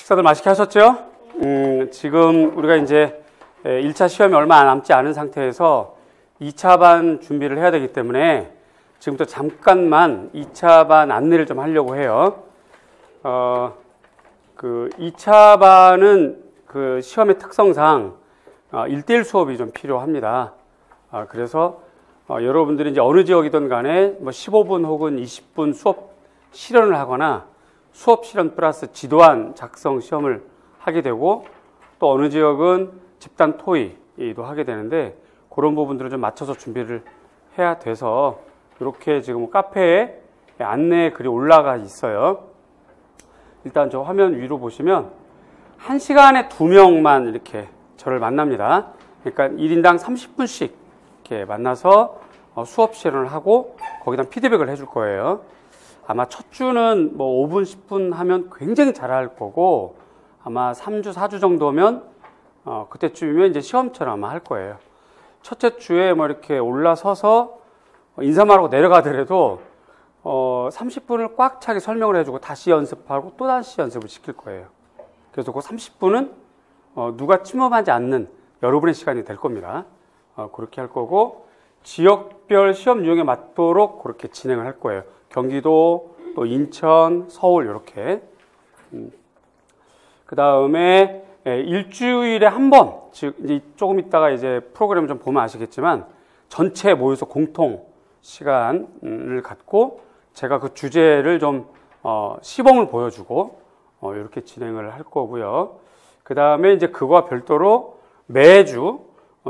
식사들 맛있게 하셨죠? 지금 우리가 이제 1차 시험이 얼마 남지 않은 상태에서 2차 반 준비를 해야 되기 때문에 지금부터 잠깐만 2차 반 안내를 좀 하려고 해요. 그 2차 반은 그 시험의 특성상 1대1 수업이 좀 필요합니다. 그래서 여러분들이 이제 어느 지역이든 간에 뭐 15분 혹은 20분 수업 실현을 하거나 수업 실현 플러스 지도안 작성 시험을 하게 되고, 또 어느 지역은 집단 토의도 하게 되는데, 그런 부분들을 좀 맞춰서 준비를 해야 돼서 이렇게 지금 카페에 안내 글이 올라가 있어요. 일단 저 화면 위로 보시면 1시간에 2명만 이렇게 저를 만납니다. 그러니까 1인당 30분씩 이렇게 만나서 수업 실현을 하고 거기다 피드백을 해줄 거예요. 아마 첫 주는 뭐 5분, 10분 하면 굉장히 잘할 거고, 아마 3주, 4주 정도면 그때쯤이면 이제 시험처럼 아마 할 거예요. 첫째 주에 뭐 이렇게 올라서서 인사만 하고 내려가더라도 30분을 꽉 차게 설명을 해주고 다시 연습하고 또 다시 연습을 시킬 거예요. 그래서 그 30분은 누가 침범하지 않는 여러분의 시간이 될 겁니다. 그렇게 할 거고, 지역별 시험 유형에 맞도록 그렇게 진행을 할 거예요. 경기도, 또 인천, 서울 이렇게. 그 다음에 일주일에 한 번, 즉 이제 조금 있다가 이제 프로그램 좀 보면 아시겠지만 전체 모여서 공통 시간을 갖고 제가 그 주제를 좀 시범을 보여주고 이렇게 진행을 할 거고요. 그 다음에 이제 그거와 별도로 매주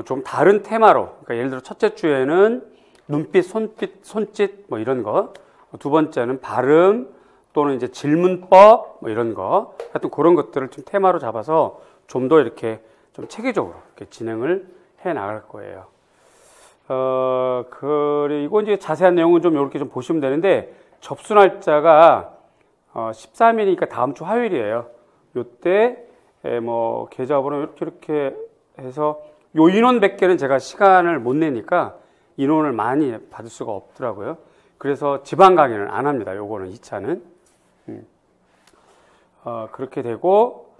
좀 다른 테마로, 그러니까 예를 들어 첫째 주에는 눈빛, 손짓 뭐 이런 거, 두 번째는 발음 또는 이제 질문법 뭐 이런 거, 하여튼 그런 것들을 좀 테마로 잡아서 좀 더 이렇게 좀 체계적으로 이렇게 진행을 해 나갈 거예요. 그리고 이제 자세한 내용은 좀 이렇게 좀 보시면 되는데, 접수 날짜가 13일이니까 다음 주 화요일이에요. 요때 뭐 계좌번호 이렇게 해서 요 인원 100개는 제가 시간을 못 내니까 인원을 많이 받을 수가 없더라고요. 그래서 지방 강의는 안 합니다. 요거는 2차는. 그렇게 되고,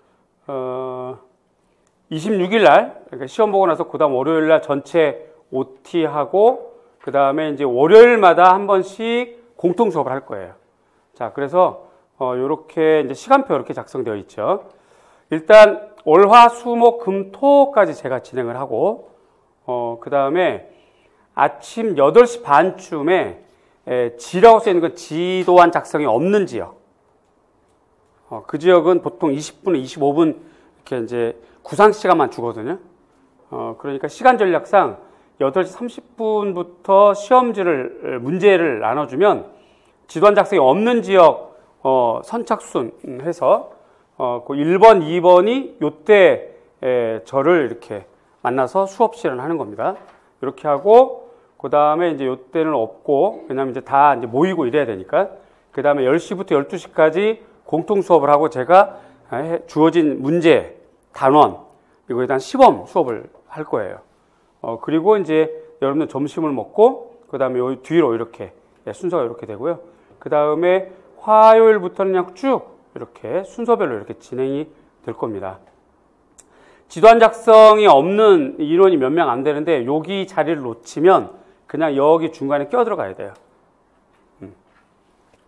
26일 날, 그러니까 시험 보고 나서 그 다음 월요일 날 전체 OT하고, 그 다음에 이제 월요일마다 한 번씩 공통 수업을 할 거예요. 자, 그래서, 요렇게 이제 시간표 이렇게 작성되어 있죠. 일단, 월, 화, 수, 목, 금, 토까지 제가 진행을 하고, 그 다음에 아침 8시 반쯤에 지라고 써있는 건 지도안 작성이 없는 지역. 그 지역은 보통 20분, 25분 이렇게 이제 구상 시간만 주거든요. 그러니까 시간 전략상 8시 30분부터 시험지를, 문제를 나눠주면 지도안 작성이 없는 지역, 선착순 해서, 그 1번, 2번이 요때 저를 이렇게 만나서 수업 실현하는 겁니다. 이렇게 하고, 그 다음에 이제 요때는 없고, 왜냐면 이제 다 이제 모이고 이래야 되니까. 그 다음에 10시부터 12시까지 공통 수업을 하고 제가 주어진 문제, 단원, 이거에 대한 시범 수업을 할 거예요. 그리고 이제 여러분들 점심을 먹고, 그 다음에 요 뒤로 이렇게, 순서가 이렇게 되고요. 그 다음에 화요일부터는 그냥 쭉 이렇게 순서별로 이렇게 진행이 될 겁니다. 지도안 작성이 없는 인원이 몇 명 안 되는데, 여기 자리를 놓치면 그냥 여기 중간에 껴들어가야 돼요.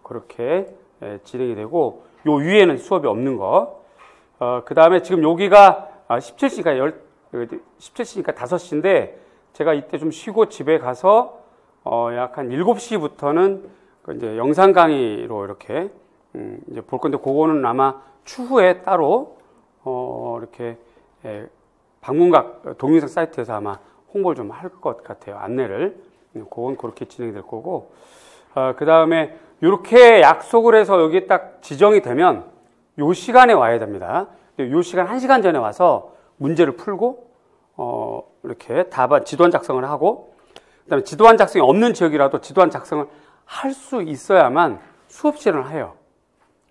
그렇게 진행이 되고, 요 위에는 수업이 없는 거. 그 다음에 지금 여기가 17시니까 5시인데, 제가 이때 좀 쉬고 집에 가서 약 한 7시부터는 이제 영상 강의로 이렇게 이제 볼 건데, 그거는 아마 추후에 따로 이렇게 방문각 동영상 사이트에서 아마 홍보를 좀 할 것 같아요. 안내를. 그건 그렇게 진행이 될 거고, 그 다음에 이렇게 약속을 해서 여기 딱 지정이 되면 요 시간에 와야 됩니다. 요 시간 1시간 전에 와서 문제를 풀고 이렇게 답안 지도안 작성을 하고, 그 다음에 지도안 작성이 없는 지역이라도 지도안 작성을 할 수 있어야만 수업 실현을 해요.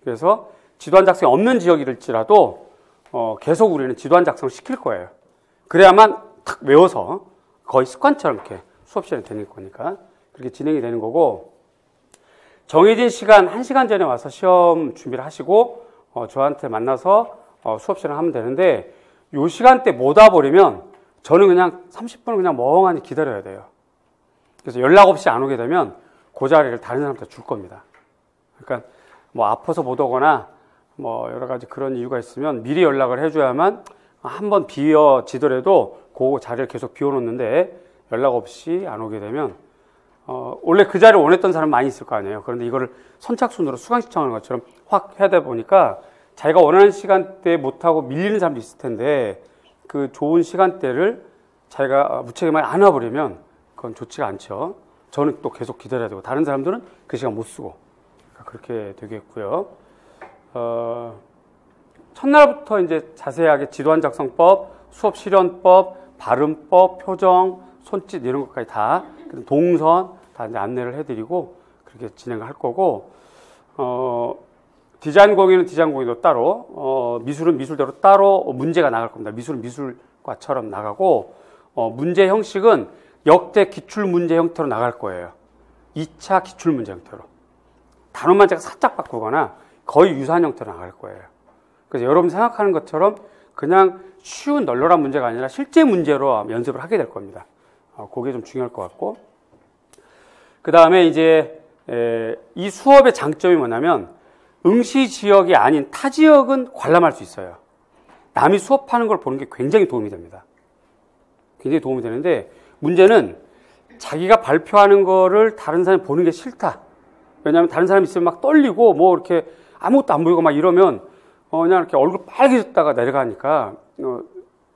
그래서 지도안 작성이 없는 지역일지라도 계속 우리는 지도안 작성을 시킬 거예요. 그래야만 탁 외워서 거의 습관처럼 이렇게 수업 실현이 되는 거니까 그렇게 진행이 되는 거고, 정해진 시간 1시간 전에 와서 시험 준비를 하시고 저한테 만나서 수업 실현하면 되는데 요 시간대 못 와버리면 저는 그냥 30분을 그냥 멍하니 기다려야 돼요. 그래서 연락 없이 안 오게 되면 그 자리를 다른 사람한테 줄 겁니다. 그러니까 뭐 아파서 못 오거나 뭐 여러 가지 그런 이유가 있으면 미리 연락을 해줘야만 한번 비어지더라도 그 자리를 계속 비워놓는데 연락 없이 안 오게 되면 원래 그 자리를 원했던 사람 많이 있을 거 아니에요. 그런데 이거를 선착순으로 수강 신청하는 것처럼 확 해야 되다 보니까 자기가 원하는 시간대에 못하고 밀리는 사람도 있을 텐데 그 좋은 시간대를 자기가 무책임하게 안 와버리면 그건 좋지가 않죠. 저는 또 계속 기다려야 되고 다른 사람들은 그 시간 못 쓰고 그렇게 되겠고요. 첫날부터 이제 자세하게 지도안 작성법, 수업 실현법, 발음법, 표정, 손짓 이런 것까지 다 동선 다 이제 안내를 해드리고 그렇게 진행을 할 거고 디자인 공연은 디자인 공연도 따로 미술은 미술대로 따로 문제가 나갈 겁니다. 미술은 미술과처럼 나가고 문제 형식은 역대 기출문제 형태로 나갈 거예요. 2차 기출문제 형태로 단원만 제가 살짝 바꾸거나 거의 유사한 형태로 나갈 거예요. 그래서 여러분 생각하는 것처럼 그냥 쉬운 널널한 문제가 아니라 실제 문제로 연습을 하게 될 겁니다. 그게 좀 중요할 것 같고 그 다음에 이제 이 수업의 장점이 뭐냐면 응시 지역이 아닌 타 지역은 관람할 수 있어요. 남이 수업하는 걸 보는 게 굉장히 도움이 됩니다. 굉장히 도움이 되는데 문제는 자기가 발표하는 거를 다른 사람이 보는 게 싫다. 왜냐하면 다른 사람이 있으면 막 떨리고 뭐 이렇게 아무것도 안 보이고 막 이러면 그냥 이렇게 얼굴 빨개졌다가 내려가니까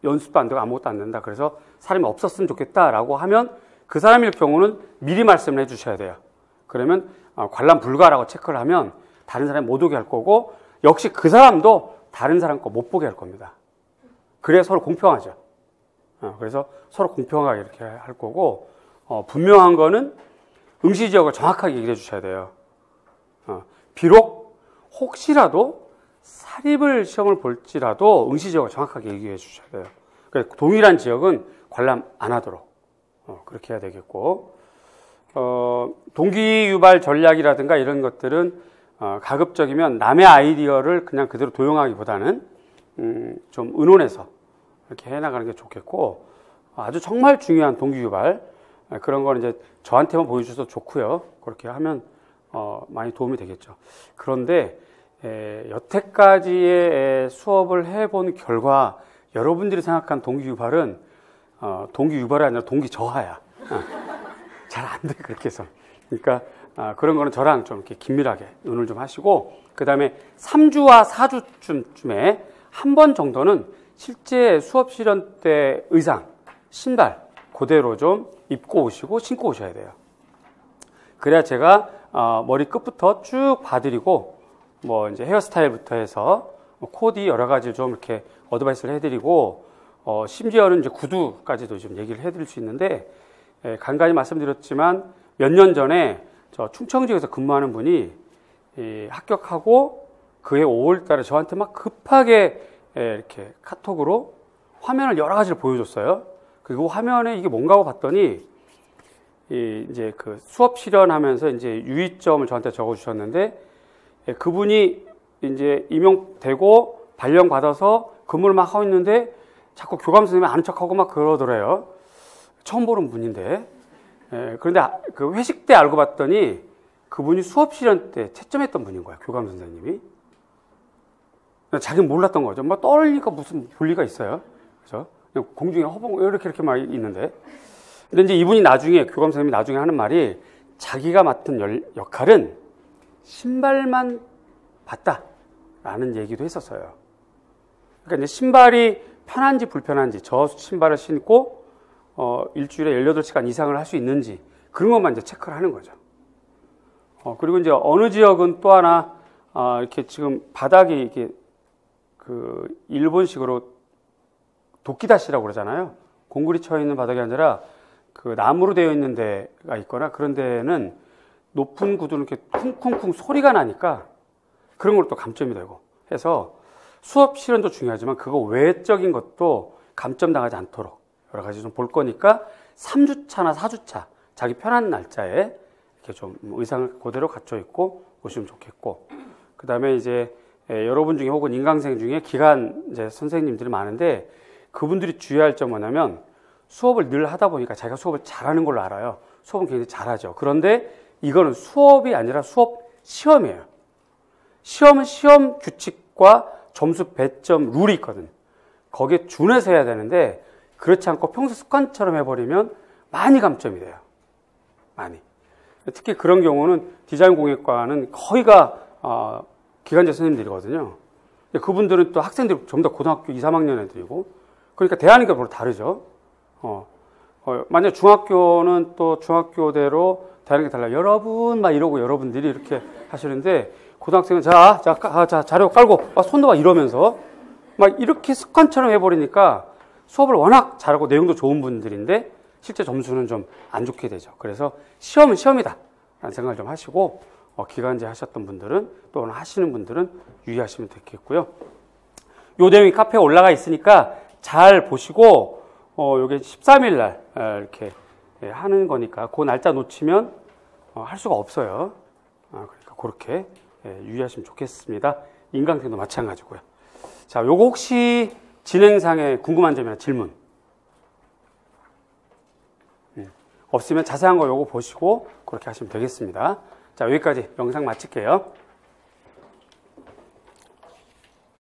연습도 안 되고 아무것도 안 된다. 그래서 사람이 없었으면 좋겠다라고 하면 그 사람일 경우는 미리 말씀을 해주셔야 돼요. 그러면 관람 불가라고 체크를 하면 다른 사람이 못 오게 할 거고 역시 그 사람도 다른 사람 거 못 보게 할 겁니다. 그래야 서로 공평하죠. 그래서 서로 공평하게 이렇게 할 거고 분명한 거는 응시 지역을 정확하게 얘기해 주셔야 돼요. 비록 혹시라도 사립을 시험을 볼지라도 응시 지역을 정확하게 얘기해 주셔야 돼요. 그러니까 동일한 지역은 관람 안 하도록 그렇게 해야 되겠고 동기 유발 전략이라든가 이런 것들은 가급적이면 남의 아이디어를 그냥 그대로 도용하기보다는 좀 의논해서 이렇게 해나가는 게 좋겠고 아주 정말 중요한 동기 유발 그런 거는 이제 저한테만 보여주셔도 좋고요. 그렇게 하면 많이 도움이 되겠죠. 그런데 여태까지의 수업을 해본 결과 여러분들이 생각한 동기 유발은 동기 유발이 아니라 동기 저하야. 잘 안 돼 그렇게 해서. 그러니까 그런 거는 저랑 좀 이렇게 긴밀하게 의논을 좀 하시고 그 다음에 3주와 4주쯤에 한 번 정도는 실제 수업 실현 때 의상, 신발 그대로 좀 입고 오시고 신고 오셔야 돼요. 그래야 제가 머리 끝부터 쭉 봐드리고 뭐 이제 헤어스타일부터 해서 코디 여러 가지 좀 이렇게 어드바이스를 해드리고 심지어는 이제 구두까지도 좀 얘기를 해드릴 수 있는데 간간히 말씀드렸지만 몇 년 전에 저 충청지역에서 근무하는 분이 합격하고 그해 5월달에 저한테 막 급하게 이렇게 카톡으로 화면을 여러 가지를 보여줬어요. 그리고 화면에 이게 뭔가 하고 봤더니 이제 그 수업 실현하면서 이제 유의점을 저한테 적어주셨는데 그분이 이제 임용되고 발령 받아서 근무를 막 하고 있는데 자꾸 교감 선생님이 아는 척하고 막 그러더래요. 처음 보는 분인데. 그런데 그 회식 때 알고 봤더니 그분이 수업 실현 때 채점했던 분인 거야, 교감 선생님이. 자기는 몰랐던 거죠. 뭐 떨리니까 무슨 볼리가 있어요. 그죠? 그냥 공중에 허봉 이렇게 막 있는데. 근데 이제 이분이 나중에, 교감 선생님이 나중에 하는 말이 자기가 맡은 역할은 신발만 봤다라는 얘기도 했었어요. 그러니까 이제 신발이 편한지 불편한지, 저 신발을 신고 일주일에 18시간 이상을 할 수 있는지 그런 것만 이제 체크를 하는 거죠. 그리고 이제 어느 지역은 또 하나 이렇게 지금 바닥이 이렇게 그 일본식으로 도끼다시라고 그러잖아요. 공구리 쳐 있는 바닥이 아니라 그 나무로 되어 있는 데가 있거나 그런 데는 높은 구두는 이렇게 쿵쿵쿵 소리가 나니까 그런 것도 감점이 되고 해서 수업 실현도 중요하지만 그거 외적인 것도 감점당하지 않도록 여러 가지 좀 볼 거니까 3주차나 4주차 자기 편한 날짜에 이렇게 좀 의상을 그대로 갖춰 입고 오시면 좋겠고 그 다음에 이제 여러분 중에 혹은 인강생 중에 기간제 선생님들이 많은데 그분들이 주의할 점 뭐냐면 수업을 늘 하다 보니까 자기가 수업을 잘하는 걸로 알아요. 수업은 굉장히 잘하죠. 그런데 이거는 수업이 아니라 수업 시험이에요. 시험은 시험 규칙과 점수 배점 룰이 있거든. 거기에 준해서 해야 되는데 그렇지 않고 평소 습관처럼 해버리면 많이 감점이 돼요. 많이. 특히 그런 경우는 디자인 공예과는 거의가 기간제 선생님들이거든요. 그분들은 또 학생들이 전부 다 고등학교 2, 3학년 애들이고 그러니까 대하는 게 별로 다르죠. 만약 중학교는 또 중학교대로 대하는 게 달라요. 여러분 막 이러고 여러분들이 이렇게 하시는데 고등학생은 자 자료 깔고 손도 막 이러면서 막 이렇게 습관처럼 해버리니까 수업을 워낙 잘하고 내용도 좋은 분들인데 실제 점수는 좀 안 좋게 되죠. 그래서 시험은 시험이다 라는 생각을 좀 하시고 기간제 하셨던 분들은 또는 하시는 분들은 유의하시면 되겠고요. 요 내용이 카페에 올라가 있으니까 잘 보시고 요게 13일 날 이렇게 하는 거니까 그 날짜 놓치면 할 수가 없어요. 그러니까 그렇게 유의하시면 좋겠습니다. 인강생도 마찬가지고요. 자, 요거 혹시 진행상에 궁금한 점이나 질문 없으면 자세한 거 요거 보시고 그렇게 하시면 되겠습니다. 자, 여기까지 영상 마칠게요.